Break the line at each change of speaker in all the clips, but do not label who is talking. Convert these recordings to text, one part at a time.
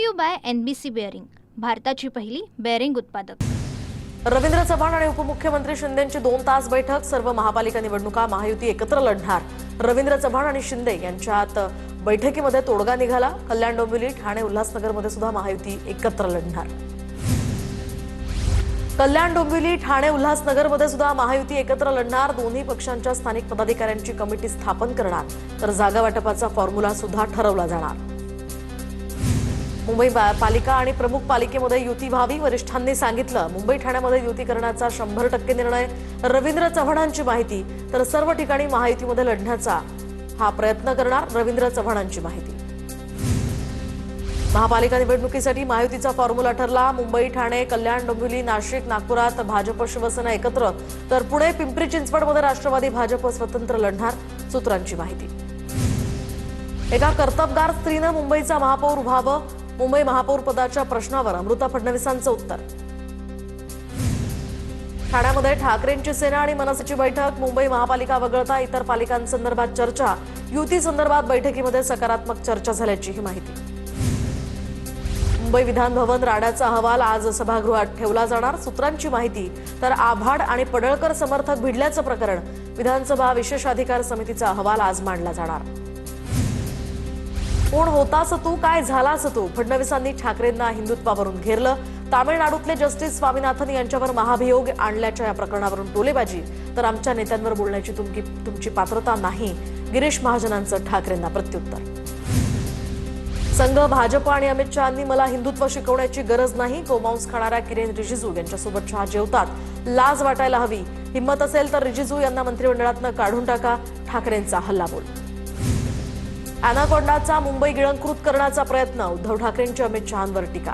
To you by NBC bearing, भारताची पहिली bearing उत्पादक।
रवींद्र चव्हाण आणि उपमुख्यमंत्री शिंदेंची 2 तास बैठक। सर्व महापालिका निवडणुका महायुती एकत्र लढणार। रवींद्र चव्हाण आणि शिंदे यांच्यात बैठकीमध्ये तोडगा निघाला। कल्याण डोंबिवली ठाणे उल्हासनगरमध्ये सुद्धा महायुती एकत्र लढणार। कल्याण डोंबिवली ठाणे उल्हासनगरमध्ये सुद्धा महायुती एकत्र लढणार। दोन्ही पक्षांच्या स्थानिक पदाधिकाऱ्यांची कमिटी स्थापन करणार, तर जागा वाटपाचा फॉर्म्युला सुद्धा ठरवला जाणार। मुंबई पालिका आणि प्रमुख पालिकेमध्ये युती व्हावी, वरिष्ठांनी सांगितलं। मुंबई ठाण्यामध्ये युती करण्याचा 100% निर्णय। रवींद्र चव्हाणांची माहिती, तर सर्व ठिकाणी महायुतीमध्ये लढण्याचा हा प्रयत्न करणार। रवींद्र चव्हाणांची माहिती। महापालिका निवडणुकीसाठी महायुतीचा फॉर्म्युला ठरला। मुंबई ठाणे कल्याण डोंबिवली नाशिक नागपुरात भाजप शिवसेना एकत्र, तर पुणे पिंपरी चिंचवडमध्ये राष्ट्रवादी भाजप स्वतंत्र लढणार। सूत्रांची माहिती। एका कर्तबगार स्त्रीनं मुंबईचा महापौर व्हावं, मुंबई महापौर पदाच्या प्रश्नावर अमृता फडणवीसांचं उत्तर। ठाण्यामध्ये ठाकरेंची सेना आणि मनसेची बैठक। मुंबई महापालिका वगळता इतर पालिकांसंदर्भात चर्चा। युती संदर्भात बैठकीमध्ये सकारात्मक चर्चा झाल्याची ही माहिती। मुंबई विधान भवन राड्याचा अहवाल आज सभागृहात ठेवला जाणार। सूत्रांची माहिती, तर आभाड आणि पडळकर समर्थक भिडल्याचं प्रकरण विधानसभा विशेष अधिकार समितीचा अहवाल आज मांडला जाणार। कोण होतास तू, काय झालास तू, फडणवीसांनी ठाकरेंना हिंदुत्वावरून घेरलं। तामिळनाडूतले जस्टिस स्वामीनाथन यांच्यावर महाभियोग आणल्याच्या या प्रकरणावरून टोलेबाजी, तर आमच्या नेत्यांवर बोलण्याची तुमची पात्रता नाही, गिरीश महाजनांचं ठाकरेंना प्रत्युत्तर। संघ भाजप आणि अमित शहांनी मला हिंदुत्व शिकवण्याची गरज नाही, गोमांस खाणाऱ्या किरेन रिजिजू यांच्यासोबत शहा जेवतात, लाज वाटायला हवी, हिंमत असेल तर रिजिजू यांना मंत्रिमंडळातनं काढून टाका, ठाकरेंचा हल्लाबोल। अॅनाकोंडाचा मुंबई गिळंकृत करण्याचा प्रयत्न, उद्धव ठाकरेंची अमित शहांवर टीका।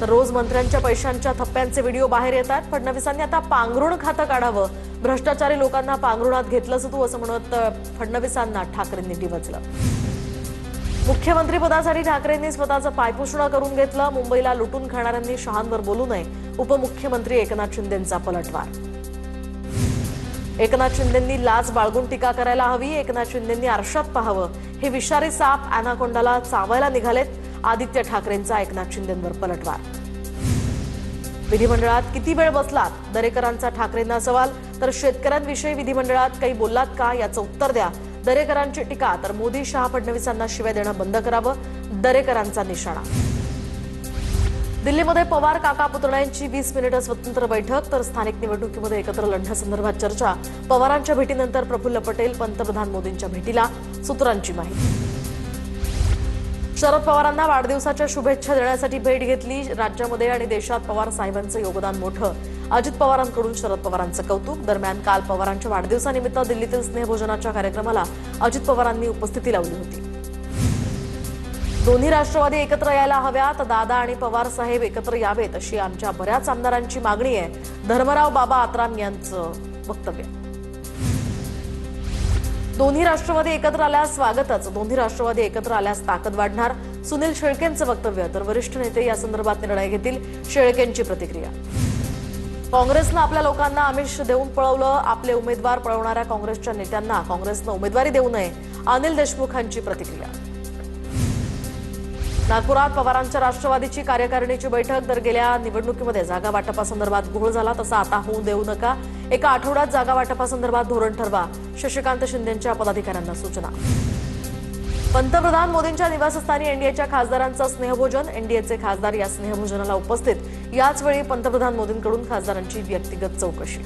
तर रोज मंत्र्यांच्या पैशांच्या थप्प्यांचे व्हिडिओ बाहेर येतात। फडणवीसांनी आता पांघरुण खातं काढावं, भ्रष्टाचारी लोकांना पांघरुणात घेतलंच तू असं म्हणत फडणवीसांना ठाकरेंनी डिवचलं। मुख्यमंत्रीपदासाठी ठाकरेंनी स्वतःचं पायपुसणं करून घेतलं। मुंबईला लुटून खाणाऱ्यांनी शहांवर बोलू नये, उपमुख्यमंत्री एकनाथ शिंदेंचा पलटवार। एकनाथ शिंदेंनी लाच बाळगून टीका करायला हवी, एकनाथ शिंदेंनी आरशात पाहावं, हे विषारी साप अॅनाकोंडाला चावायला निघालेत। आदित्य ठाकरेंचा एकनाथ शिंदेंवर पलटवार। विधिमंडळात किती वेळ बसलात, दरेकरांचा ठाकरेंना सवाल, तर शेतकऱ्यांविषयी विधिमंडळात काही बोललात का याचं उत्तर द्या, दरेकरांची टीका, तर मोदी शहा फडणवीसांना शिव्या देणं बंद करावं, दरेकरांचा निशाणा। दिल्लीमध्ये पवार काका पुतण्यांची 20 मिनिटं स्वतंत्र बैठक, तर स्थानिक निवडणुकीमध्ये एकत्र लढण्यासंदर्भात चर्चा। पवारांच्या भेटीनंतर प्रफुल्ल पटेल पंतप्रधान मोदींच्या भेटीला, सूत्रांची माहिती। शरद पवारांना वाढदिवसाच्या शुभेच्छा देण्यासाठी भेट घेतली। राज्यामध्ये आणि देशात पवार साहेबांचं योगदान मोठं, अजित पवारांकडून शरद पवारांचं कौतुक। दरम्यान काल पवारांच्या वाढदिवसानिमित्त दिल्लीतील स्नेहभोजनाच्या कार्यक्रमाला अजित पवारांनी उपस्थिती लावली होती। दोन्ही राष्ट्रवादी एकत्र यायला हव्यात, दादा आणि पवार साहेब एकत्र यावेत अशी आमच्या बऱ्याच आमदारांची मागणी आहे, धर्मराव बाबा आत्राम यांचं वक्तव्य। दोन्ही राष्ट्रवादी एकत्र आल्यास स्वागतच, दोन्ही राष्ट्रवादी एकत्र आल्यास ताकद वाढणार, सुनील शेळकेंचं वक्तव्य। तर वरिष्ठ नेते या संदर्भात निर्णय घेतील, शेळकेंची प्रतिक्रिया। काँग्रेसनं आपल्या लोकांना आमिष देऊन पळवलं, आपले उमेदवार पळवणाऱ्या काँग्रेसच्या नेत्यांना काँग्रेसनं उमेदवारी देऊ नये, अनिल देशमुखांची प्रतिक्रिया। नागपुरात पवारांच्या राष्ट्रवादीची कार्यकारिणीची बैठक, तर गेल्या निवडणुकीमध्ये जागा वाटपासंदर्भात घोळ झाला, तसा आता होऊ देऊ नका, एका आठवड्यात जागा वाटपासंदर्भात धोरण ठरवा, शशिकांत शिंदेंच्या पदाधिकाऱ्यांना सूचना। पंतप्रधान मोदींच्या निवासस्थानी एनडीएच्या खासदारांचं स्नेहभोजन, एनडीएचे खासदार या स्नेहभोजनाला उपस्थित। याचवेळी पंतप्रधान मोदींकडून खासदारांची व्यक्तिगत चौकशी।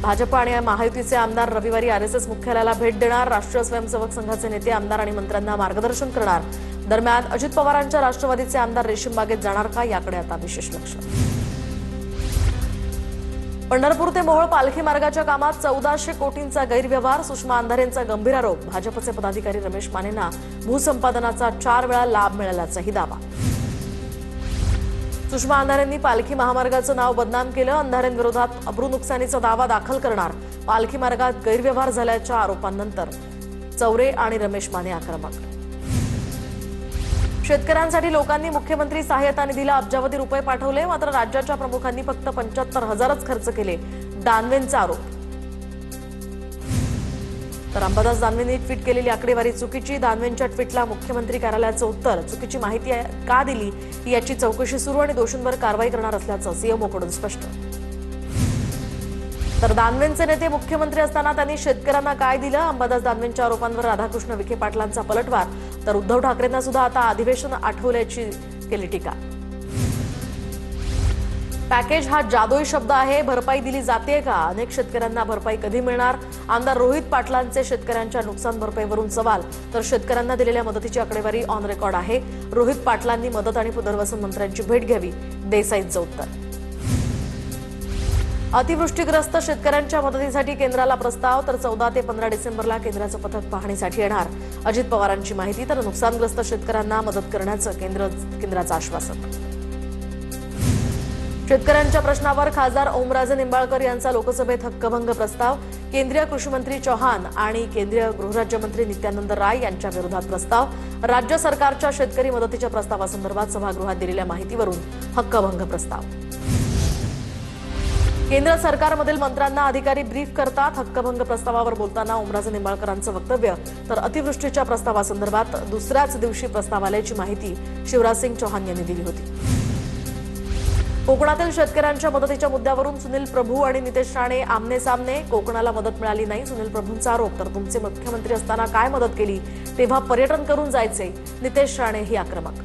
भाजप आणि महायुतीचे आमदार रविवारी आरएसएस मुख्यालयाला भेट देणार, राष्ट्रीय स्वयंसेवक संघाचे नेते आमदार आणि मंत्र्यांना मार्गदर्शन करणार। दरम्यान अजित पवारांच्या राष्ट्रवादीचे आमदार रेशीमबागेत जाणार का, याकडे आता विशेष लक्ष। पंढरपूर ते मोहोळ पालखी मार्गाच्या कामात 1400 कोटींचा गैरव्यवहार, सुषमा अंधारेंचा गंभीर आरोप। भाजपचे पदाधिकारी रमेश मानेंना भूसंपादनाचा 4 वेळा लाभ मिळाल्याचाही दावा। सुषमा अंधारेंनी पालखी महामार्गाचं नाव बदनाम केलं, अंधारेंविरोधात अब्रू नुकसानीचा दावा दाखल करणार। पालखी मार्गात गैरव्यवहार झाल्याच्या आरोपांनंतर चौरे आणि रमेश माने आक्रमक। शेतकऱ्यांसाठी लोकांनी मुख्यमंत्री सहाय्यता निधीला अब्जावधी रुपये पाठवले, मात्र राज्याच्या प्रमुखांनी फक्त 75,000च खर्च केले, दानवेंचा आरोप। तर अंबादास दानवेंनी ट्विट केलेली आकडेवारी चुकीची. दानवेंच्या ट्विटला मुख्यमंत्री कार्यालयाचं उत्तर, चुकीची माहिती का दिली याची चौकशी सुरू आणि दोषींवर कारवाई करणार असल्याचं सीएमओकडून स्पष्ट. तर दानवेंचे नेते मुख्यमंत्री असताना त्यांनी शेतकऱ्यांना काय दिलं? अंबादास दानवेंच्या आरोपांवर राधाकृष्ण विखे पाटलांचा पलटवार. तर उद्धव ठाकरेंना सुद्धा आता अधिवेशन आठवल्याची केली टीका. पॅकेज हा जादुई शब्द आहे. भरपाई दिली जाते का? अनेक शेतकऱ्यांना भरपाई कधी मिळणार? आमदार रोहित पाटलांचे शेतकऱ्यांच्या नुकसान भरपाईवरून सवाल. तर शेतकऱ्यांना दिलेल्या मदतीची आकडेवारी ऑन रेकॉर्ड आहे. रोहित पाटलांनी मदत आणि पुनर्वसन मंत्र्यांची भेट घ्यावी, देसाईंचं उत्तर. अतिवृष्टीग्रस्त शेतकऱ्यांच्या मदतीसाठी केंद्राला प्रस्ताव. तर 14 ते 15 डिसेंबरला केंद्राचं पथक पाहणीसाठी येणार. अजित पवारांची माहिती. तर नुकसानग्रस्त शेतकऱ्यांना मदत करण्याचं केंद्राचं आश्वासन. शेतकऱ्यांच्या प्रश्नावर खासदार ओमराजे निंबाळकर यांचा लोकसभेत हक्कभंग प्रस्ताव. केंद्रीय कृषी मंत्री चौहान आणि केंद्रीय गृहराज्यमंत्री नित्यानंद राय यांच्या विरोधात प्रस्ताव. राज्य सरकारच्या शेतकरी मदतीच्या प्रस्तावासंदर्भात सभागृहात दिलेल्या माहितीवरून हक्कभंग प्रस्ताव. केंद्र सरकारमधील मंत्र्यांना अधिकारी ब्रीफ करतात. हक्कभंग प्रस्तावावर बोलताना ओमराजे निंबाळकरांचं वक्तव्य. तर अतिवृष्टीच्या प्रस्तावासंदर्भात दुसऱ्याच दिवशी प्रस्ताव आल्याची माहिती शिवराजसिंग चौहान यांनी दिली होती. कोकणातील शेतकऱ्यांच्या मदतीच्या मुद्द्यावरून सुनील प्रभू आणि नितेश राणे आमने सामने. कोकणाला मदत मिळाली नाही, सुनील प्रभूंचा आरोप. तर तुमचे मुख्यमंत्री असताना काय मदत केली? तेव्हा पर्यटन करून जायचे. नितेश राणे ही आक्रमक.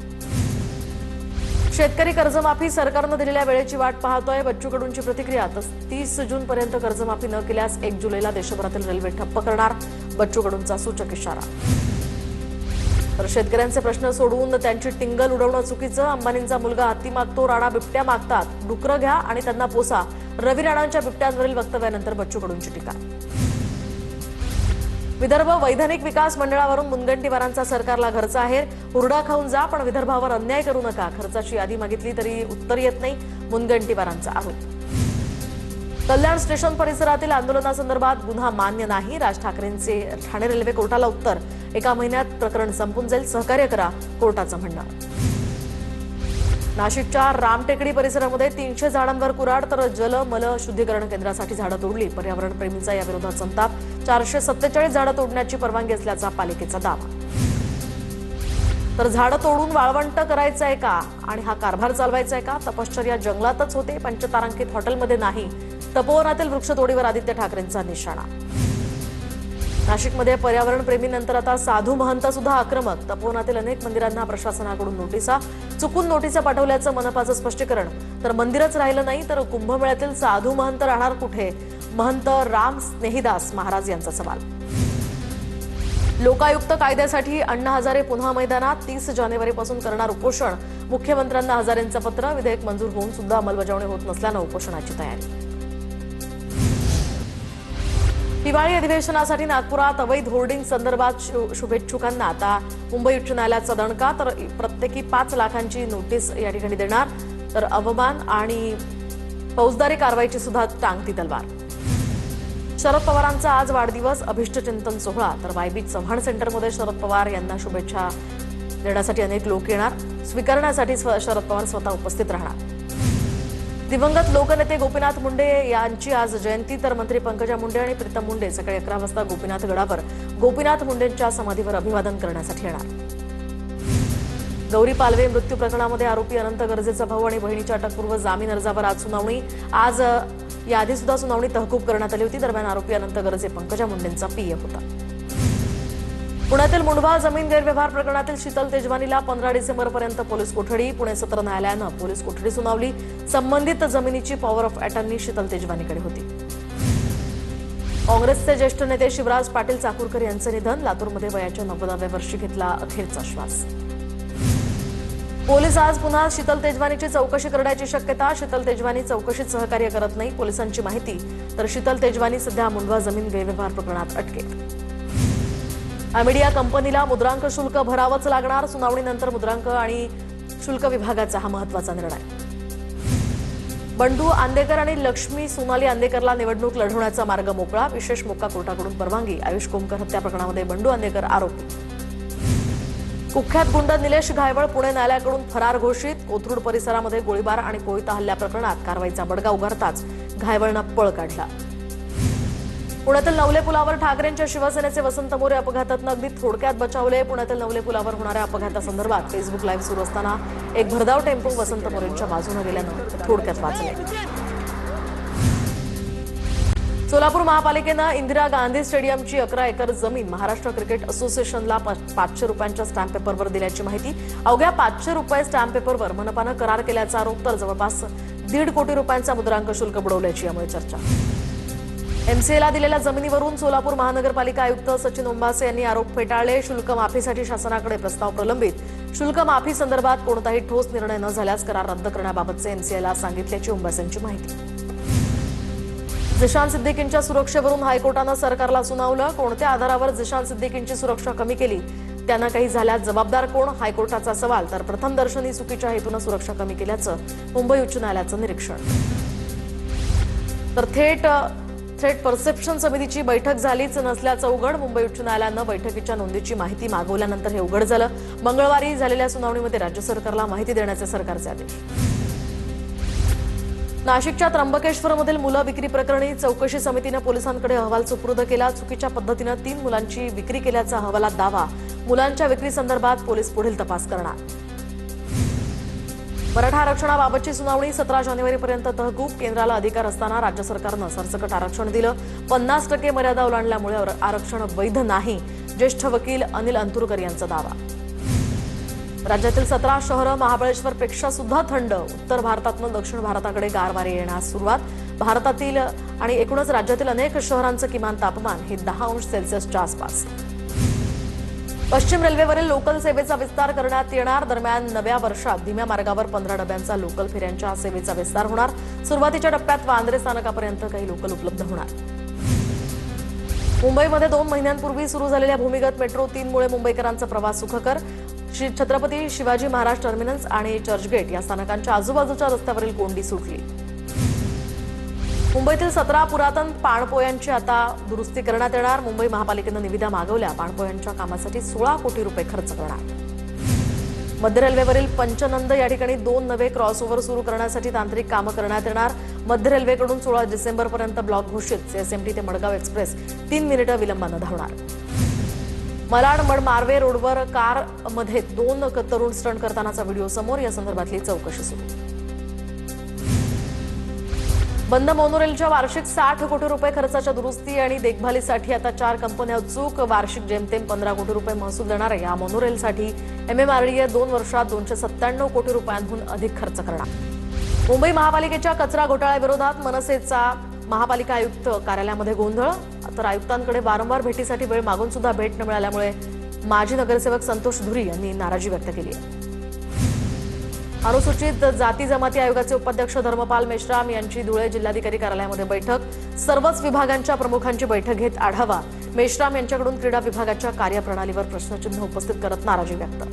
शेतकरी कर्जमाफी सरकारनं दिलेल्या वेळेची वाट पाहतोय. बच्चू कडूंची प्रतिक्रिया. 30 जूनपर्यंत कर्जमाफी न केल्यास 1 जुलैला देशभरातील रेल्वे ठप्प करणार. बच्चू कडूंचा सूचक इशारा. तर शेतकऱ्यांचे प्रश्न सोडवून त्यांची टिंगल उडवणं चुकीचं. अंबानींचा मुलगा हत्ती मागतो, राणा बिबट्या मागतात. डुकरं घ्या आणि त्यांना पोसा. रवी राणांच्या बिबट्यांवरील वक्तव्यानंतर बच्चू कडूंची टीका. विदर्भ वैधानिक विकास मंडळावरून मुनगंटीवारांचा सरकारला घरचा आहेर. हुरडा खाऊन जा पण विदर्भावर अन्याय करू नका. खर्चाची यादी मागितली तरी उत्तर येत नाही, मुनगंटीवारांचा आरोप. कल्याण स्टेशन परिसरातील आंदोलनासंदर्भात गुन्हा मान्य नाही. राज ठाकरेंचे ठाणे रेल्वे कोर्टाला उत्तर. 1 महिन्यात प्रकरण संपून जाईल, सहकार्य करा, कोर्टाचं म्हणणं. नाशिकच्या रामटेकडी परिसरामध्ये 300 झाडांवर कुऱ्हाड. तर जल-मल शुद्धीकरण केंद्रासाठी झाडं तोडली. पर्यावरण प्रेमींचा या विरोधात संताप. 447 झाडं तोडण्याची परवानगी असल्याचा पालिकेचा दावा. तर झाडं तोडून वाळवंट करायचं आहे का आणि हा कारभार चालवायचा आहे का? तपश्चर्या जंगलातच होते, पंचतारांकित हॉटेलमध्ये नाही. तपोवनातील वृक्षतोडीवर आदित्य ठाकरेंचा निशाणा. नाशिकमध्ये पर्यावरण प्रेमीनंतर आता साधू महंत सुद्धा आक्रमक. तपोवनातील अनेक मंदिरांना प्रशासनाकडून नोटिसा. चुकून नोटिसा पाठवल्याचं मनपाचं स्पष्टीकरण. तर मंदिरच राहिलं नाही तर कुंभमेळ्यातील साधू महंत राहणार कुठे? महंत राम स्नेहीदास महाराज यांचा सवाल. लोकायुक्त कायद्यासाठी अण्णा हजारे पुन्हा मैदानात. 30 जानेवारीपासून करणार उपोषण. मुख्यमंत्र्यांना हजारेंचं पत्र. विधेयक मंजूर होऊन सुद्धा अंमलबजावणी होत नसल्यानं उपोषणाची तयारी. हिवाळी अधिवेशनासाठी नागपुरात अवैध होर्डिंग संदर्भात शुभेच्छुकांना आता मुंबई उच्च न्यायालयाचा दणका. तर प्रत्येकी 5 लाखांची नोटीस या ठिकाणी देणार. तर अवमान आणि फौजदारी कारवाईची सुद्धा टांगती तलवार. शरद पवारांचा आज वाढदिवस, अभिष्टचिंतन सोहळा. तर वायबी चव्हाण सेंटरमध्ये शरद पवार यांना शुभेच्छा देण्यासाठी अनेक लोक येणार. स्वीकारण्यासाठी शरद पवार स्वतः उपस्थित राहणार. दिवंगत लोकनेते गोपीनाथ मुंडे यांची आज जयंती. तर मंत्री पंकजा मुंडे आणि प्रीतम मुंडे सकाळी 11 वाजता गोपीनाथ गडावर गोपीनाथ मुंडेंच्या समाधीवर अभिवादन करण्यासाठी येणार. गौरी पालवे मृत्यू प्रकरणामध्ये आरोपी अनंत गर्जेचा भाऊ आणि बहिणीच्या अटकपूर्व जामीन अर्जावर आज सुनावणी. आज याआधी सुद्धा सुनावणी तहकूब करण्यात आली होती. दरम्यान आरोपी अनंत गर्जे पंकजा मुंडेंचा पीए होता. पुण्यातील मुंढवा जमीन गैरव्यवहार प्रकरणातील शीतल तेजवानीला 15 डिसेंबरपर्यंत पोलीस कोठडी. पुणे सत्र न्यायालयानं पोलीस कोठडी सुनावली. संबंधित जमिनीची पॉवर ऑफ अटर्नी शीतल तेजवानीकडे होती. काँग्रेसचे ज्येष्ठ नेते शिवराज पाटील चाकूरकर यांचं निधन. लातूरमध्ये वयाच्या 90व्या वर्षी घेतला अखेरचा श्वास. पोलीस आज पुन्हा शीतल तेजवानीची चौकशी करण्याची शक्यता. शीतल तेजवानी चौकशीत सहकार्य करत नाही, पोलिसांची माहिती. तर शीतल तेजवानी सध्या मुंढवा जमीन गैरव्यवहार प्रकरणात अटकेत. अमिडिया कंपनीला मुद्रांक शुल्क भरावंच लागणार. सुनावणीनंतर मुद्रांक आणि शुल्क विभागाचा हा महत्त्वाचा निर्णय. बंडू आंदेकर आणि लक्ष्मी सोनाली आंदेकरला निवडणूक लढवण्याचा मार्ग मोकळा. विशेष मोक्का कोर्टाकडून परवानगी. आयुष कोमकर हत्या प्रकरणामध्ये बंडू आंदेकर आरोपी. कुख्यात गुंड निलेश घायवळ पुणे न्यायालयाकडून फरार घोषित. कोथरूड परिसरामध्ये गोळीबार आणि कोयता हल्ल्या प्रकरणात कारवाईचा बडगा उगारताच घायवळनं पळ काढला. पुण्यातील नवले पुलावर ठाकरेंच्या शिवसेनेचे वसंत मोरे अपघातातनं अगदी थोडक्यात बचावले. पुण्यातील नवले पुलावर होणाऱ्या अपघातासंदर्भात फेसबुक लाईव्ह सुरू असताना एक भरधाव टेम्पो वसंत मोरेंच्या बाजूने गेल्यानं थोडक्यात वाचले. सोलापूर महापालिकेनं इंदिरा गांधी स्टेडियमची 11 एकर जमीन महाराष्ट्र क्रिकेट असोसिएशनला 500 रुपयांच्या स्टॅम्प पेपरवर दिल्याची माहिती. अवघ्या 500 रुपये स्टॅम्प पेपरवर मनपानं करार केल्याचा आरोप, तर जवळपास 1.5 कोटी रुपयांचा मुद्रांक शुल्क बुडवल्याची यामुळे चर्चा. एमसीएला दिलेल्या जमिनीवरून सोलापूर महानगरपालिका आयुक्त सचिन ओंबासे यांनी आरोप फेटाळले. शुल्क माफीसाठी शासनाकडे प्रस्ताव प्रलंबित. शुल्क माफी संदर्भात कोणताही ठोस निर्णय न झाल्यास करार रद्द करण्याबाबतचे एमसीएला सांगितल्याची ओंबासेंची माहिती. जिशान सिद्दीकींच्या सुरक्षेवरून हायकोर्टानं सरकारला सुनावलं. कोणत्या आधारावर जिशान सिद्दीकींची सुरक्षा कमी केली, त्यांना काही झाल्यास जबाबदार कोण, हायकोर्टाचा सवाल. तर प्रथमदर्शनी चुकीच्या हेतूनं सुरक्षा कमी केल्याचं मुंबई उच्च न्यायालयाचं निरीक्षण. तर थेट परसेप्शन समितीची बैठक झालीच नसल्याचं उघड. मुंबई उच्च न्यायालयानं बैठकीच्या नोंदीची माहिती मागवल्यानंतर हे उघड झालं. मंगळवारी झालेल्या सुनावणीमध्ये राज्य सरकारला माहिती देण्याचे सरकारचे आदेश. नाशिकच्या त्र्यंबकेश्वरमधील मुलं विक्री प्रकरणी चौकशी समितीनं पोलिसांकडे अहवाल सुपूर्द केला. चुकीच्या पद्धतीनं 3 मुलांची विक्री केल्याचा अहवालात दावा. मुलांच्या विक्रीसंदर्भात पोलीस पुढील तपास करणार. मराठा आरक्षणाबाबतची सुनावणी 17 जानेवारीपर्यंत तहकूब. केंद्राला अधिकार असताना राज्य सरकारनं सरसकट आरक्षण दिलं. 50% मर्यादा ओलांडल्यामुळे आरक्षण वैध नाही. ज्येष्ठ वकील अनिल अंतुरकर यांचा दावा. राज्यातील 17 शहरं महाबळेश्वरपेक्षा सुद्धा थंड. उत्तर भारतातून दक्षिण भारताकडे गार वारे येण्यास सुरुवात. भारतातील आणि एकूणच राज्यातील अनेक शहरांचं किमान तापमान हे 10 अंश सेल्सिअसच्या आसपास. पश्चिम रेल्वेवरील लोकल सेवेचा विस्तार करण्यात येणार. दरम्यान नव्या वर्षात धीम्या मार्गावर 15 डब्यांचा लोकल फेऱ्यांच्या सेवेचा विस्तार होणार. सुरुवातीच्या टप्प्यात वांद्रे स्थानकापर्यंत काही लोकल उपलब्ध होणार. मुंबईमध्ये 2 महिन्यांपूर्वी सुरू झालेल्या भूमिगत मेट्रो 3मुळे मुंबईकरांचा प्रवास सुखकर. छत्रपती शिवाजी महाराज टर्मिनस आणि चर्चगेट या स्थानकांच्या आजूबाजूच्या रस्त्यावरील कोंडी सुटली. मुंबईतील 17 पुरातन पाणपोयांची आता दुरुस्ती करण्यात येणार. मुंबई महापालिकेनं निविदा मागवल्या. पाणपोयांच्या कामासाठी 16 कोटी रुपये खर्च करणार. मध्य रेल्वेवरील पंचनंद या ठिकाणी 2 नवे क्रॉसओव्हर सुरू करण्यासाठी तांत्रिक कामं करण्यात येणार. मध्य रेल्वेकडून 16 डिसेंबरपर्यंत ब्लॉक घोषित. सीएसएमटी ते मडगाव एक्सप्रेस 3 मिनिटं विलंबानं धावणार. मलाड मार्वे रोडवर कारमध्ये 2 तरुण स्टंट करतानाचा व्हिडिओ समोर. या संदर्भातली चौकशी सुरू. बंद मोनोरेलच्या वार्षिक 60 कोटी रुपये खर्चाच्या दुरुस्ती आणि देखभालीसाठी आता 4 कंपन्या उत्सुक. वार्षिक जेमतेम 15 कोटी रुपये महसूल देणाऱ्या या मोनोरेलसाठी एमएमआरडीए 2 वर्षात 297 कोटी रुपयांहून अधिक खर्च करणार. मुंबई महापालिकेच्या कचरा घोटाळ्याविरोधात मनसेचा महापालिका आयुक्त कार्यालयामध्ये गोंधळ. तर आयुक्तांकडे वारंवार भेटीसाठी वेळ मागून सुद्धा भेट न मिळाल्यामुळे माजी नगरसेवक संतोष धुरी यांनी नाराजी व्यक्त केली आहे. अनुसूचित जाती जमाती आयोगाचे उपाध्यक्ष धर्मपाल मेश्राम यांची धुळे जिल्हाधिकारी कार्यालयामध्ये बैठक. सर्वच विभागांच्या प्रमुखांची बैठक घेत आढावा. मेश्राम यांच्याकडून क्रीडा विभागाच्या कार्यप्रणालीवर प्रश्नचिन्ह उपस्थित करत नाराजी व्यक्त.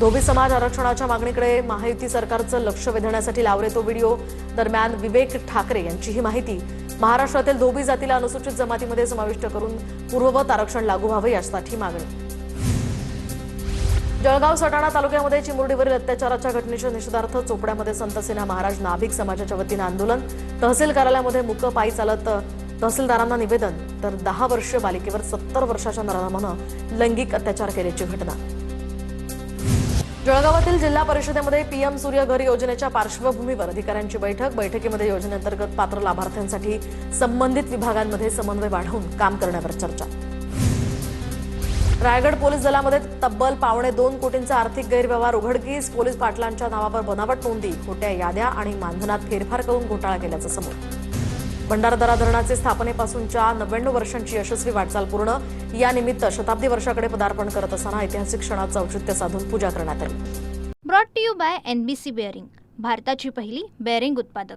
धोबी समाज आरक्षणाच्या मागणीकडे महायुती सरकारचं लक्ष वेधण्यासाठी लावले तो व्हिडिओ. दरम्यान विवेक ठाकरे यांची ही माहिती. महाराष्ट्रातील धोबी जातीला अनुसूचित जमातीमध्ये समाविष्ट करून पूर्ववत आरक्षण लागू व्हावे यासाठी मागणी. जळगाव सटाणा तालुक्यामध्ये चिमुरडीवरील अत्याचाराच्या घटनेच्या निषेधार्थ चोपड्यामध्ये संत सेना महाराज नाभिक समाजाच्या वतीनं आंदोलन. तहसील कार्यालयामध्ये मुक पायी चालत तहसीलदारांना निवेदन. तर 10 वर्षीय बालिकेवर 70 वर्षाच्या नराधमानं लैंगिक अत्याचार केल्याची घटना. जळगावातील जिल्हा परिषदेमध्ये पीएम सूर्यघर योजनेच्या पार्श्वभूमीवर अधिकाऱ्यांची बैठक. बैठकीमध्ये योजनेअंतर्गत पात्र लाभार्थ्यांसाठी संबंधित विभागांमध्ये समन्वय वाढवून काम करण्यावर चर्चा. रायगड पोलीस दलामध्ये तब्बल 2.25 कोटींचा आर्थिक गैरव्यवहार उघडकीस. पोलीस पाटलांच्या नावावर बनावट नोंदी, खोट्या याद्या आणि मानधनात फेरफार करून घोटाळा केल्याचं समोर. भंडारदरा धरणाचे स्थापनेपासूनच्या 99 वर्षांची यशस्वी वाटचाल पूर्ण. यानिमित्त शताब्दी वर्षाकडे पदार्पण करत असताना ऐतिहासिक क्षणाचं औचित्य साधून पूजा करण्यात आली.
Brought to you by NBC bearing, भारताची पहिली बेअरिंग उत्पादक.